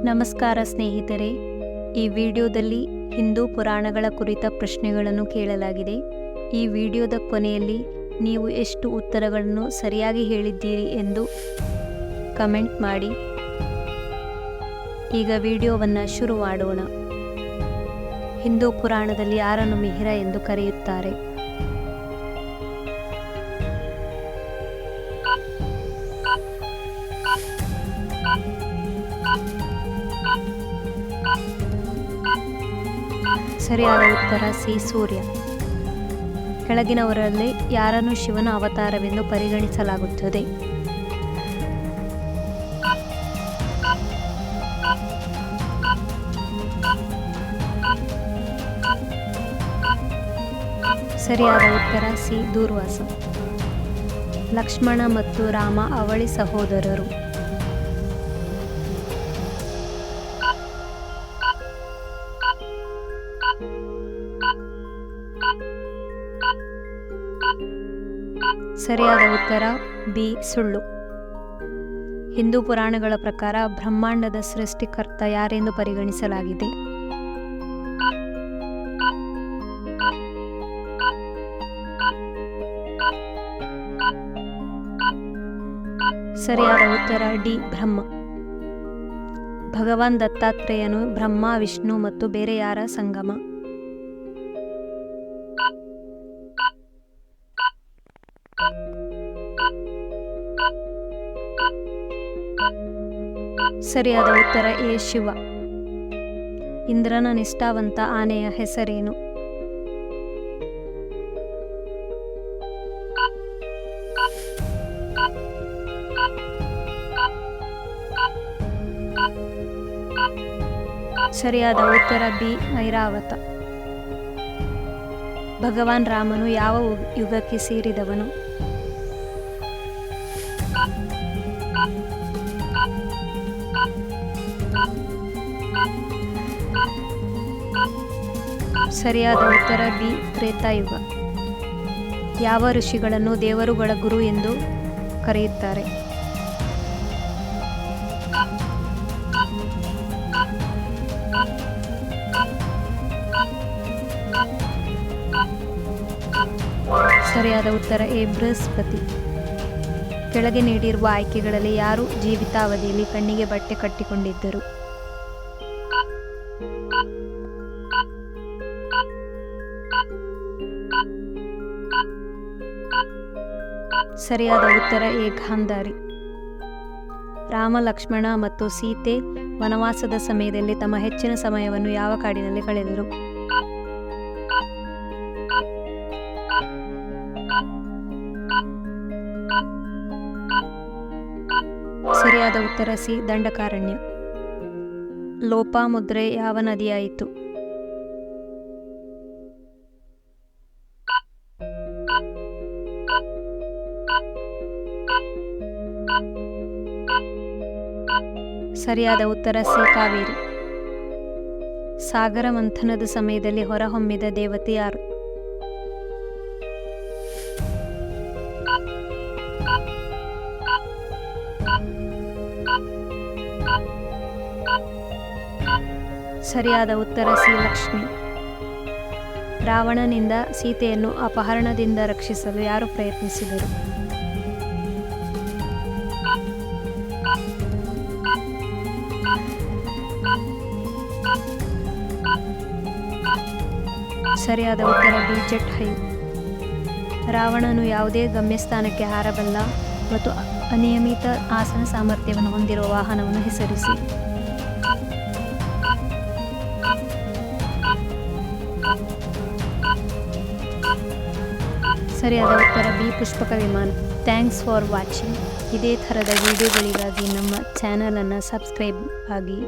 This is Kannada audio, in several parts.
ನಮಸ್ಕಾರ ಸ್ನೇಹಿತರೆ, ಈ ವಿಡಿಯೋದಲ್ಲಿ ಹಿಂದೂ ಪುರಾಣಗಳ ಕುರಿತ ಪ್ರಶ್ನೆಗಳನ್ನು ಕೇಳಲಾಗಿದೆ. ಈ ವಿಡಿಯೋದ ಕೊನೆಯಲ್ಲಿ ನೀವು ಎಷ್ಟು ಉತ್ತರಗಳನ್ನು ಸರಿಯಾಗಿ ಹೇಳಿದ್ದೀರಿ ಎಂದು ಕಮೆಂಟ್ ಮಾಡಿ. ಈಗ ವಿಡಿಯೋವನ್ನು ಶುರು ಮಾಡೋಣ. ಹಿಂದೂ ಪುರಾಣದಲ್ಲಿ ಯಾರನ್ನು ಮಿಹಿರ ಎಂದು ಕರೆಯುತ್ತಾರೆ? ಸರಿಯಾದ ಉತ್ತರ ಸಿ. ಸೂರ್ಯ. ಕೆಳಗಿನವರಲ್ಲಿ ಯಾರನ್ನು ಶಿವನ ಅವತಾರವೆಂದು ಪರಿಗಣಿಸಲಾಗುತ್ತದೆ? ಸರಿಯಾದ ಉತ್ತರ ಸಿ. ದೂರ್ವಾಸ. ಲಕ್ಷ್ಮಣ ಮತ್ತು ರಾಮ ಅವಳಿ ಸಹೋದರರು. ಸರಿಯಾದ ಉತ್ತರ ಬಿ. ಸುಳ್ಳು. ಹಿಂದೂ ಪುರಾಣಗಳ ಪ್ರಕಾರ ಬ್ರಹ್ಮಾಂಡದ ಸೃಷ್ಟಿಕರ್ತ ಯಾರೆಂದು ಪರಿಗಣಿಸಲಾಗಿದೆ? ಸರಿಯಾದ ಉತ್ತರ ಡಿ. ಬ್ರಹ್ಮ. ಭಗವಾನ್ ದತ್ತಾತ್ರೇಯನು ಬ್ರಹ್ಮ, ವಿಷ್ಣು ಮತ್ತು ಬೇರೆ ಯಾರ ಸಂಗಮ? ಸರಿಯಾದ ಉತ್ತರ ಎ. ಶಿವ. ಇಂದ್ರನ ನಿಷ್ಠಾವಂತ ಆನೆಯ ಹೆಸರೇನು? ಸರಿಯಾದ ಉತ್ತರ ಬಿ. ಐರಾವತ. ಭಗವಾನ್ ರಾಮನು ಯಾವ ಯುಗಕ್ಕೆ ಸೇರಿದವನು? ಸರಿಯಾದ ಉತ್ತರ ಬಿ. ತ್ರೇತಾಯುಗ. ಯಾವ ಋಷಿಗಳನ್ನು ದೇವರುಗಳ ಗುರು ಎಂದು ಕರೆಯುತ್ತಾರೆ? ಸರಿಯಾದ ಉತ್ತರ ಎ. ಬೃಹಸ್ಪತಿ. ಕೆಳಗೆ ನೀಡಿರುವ ಆಯ್ಕೆಗಳಲ್ಲಿ ಯಾರು ಜೀವಿತಾವಧಿಯಲ್ಲಿ ಕಣ್ಣಿಗೆ ಬಟ್ಟೆ ಕಟ್ಟಿಕೊಂಡಿದ್ದರು? ಸರಿಯಾದ ಉತ್ತರ ಎ. ಗಾಂಧಾರಿ. ರಾಮ, ಲಕ್ಷ್ಮಣ ಮತ್ತು ಸೀತೆ ವನವಾಸದ ಸಮಯದಲ್ಲಿ ತಮ್ಮ ಹೆಚ್ಚಿನ ಸಮಯವನ್ನು ಯಾವ ಕಾಡಿನಲ್ಲಿ ಕಳೆದರು? ಸರಿಯಾದ ಉತ್ತರ ಸಿ. ದಂಡಕಾರಣ್ಯ. ಲೋಪಾಮುದ್ರೆ ಯಾವ ನದಿಯಾಯಿತು? ಸರಿಯಾದ ಉತ್ತರ ಸಿ. ಕಾವೇರಿ. ಸಾಗರ ಮಂಥನದ ಸಮಯದಲ್ಲಿ ಹೊರಹೊಮ್ಮಿದ ದೇವತೆ ಯಾರು? ಸರಿಯಾದ ಉತ್ತರ ಸಿ. ಲಕ್ಷ್ಮಿ. ರಾವಣನಿಂದ ಸೀತೆಯನ್ನು ಅಪಹರಣದಿಂದ ರಕ್ಷಿಸಲು ಯಾರು ಪ್ರಯತ್ನಿಸಿದರು? ಸರಿಯಾದ ಉತ್ತರ ಬಿ. ಜಟಾಯು. ರಾವಣನು ಯಾವುದೇ ಗಮ್ಯಸ್ಥಾನಕ್ಕೆ ಹಾರಬಲ್ಲ ಮತ್ತು ಅನಿಯಮಿತ ಆಸನ ಸಾಮರ್ಥ್ಯವನ್ನು ಹೊಂದಿರುವ ವಾಹನವನ್ನು ಹೆಸರಿಸಿ. ಸರಿಯಾದ ಉತ್ತರ ಬಿ. ಪುಷ್ಪಕ ವಿಮಾನ. Thanks for watching. ಇದೇ ಥರದ ವಿಡಿಯೋಗಳಿಗಾಗಿ ನಮ್ಮ ಚಾನಲನ್ನು ಸಬ್ಸ್ಕ್ರೈಬ್ ಆಗಿ.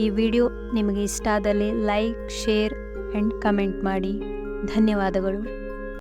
ಈ ವಿಡಿಯೋ ನಿಮಗೆ ಇಷ್ಟ ಆದಲ್ಲಿ ಲೈಕ್, ಶೇರ್ ಆ್ಯಂಡ್ ಕಮೆಂಟ್ ಮಾಡಿ. ಧನ್ಯವಾದಗಳು.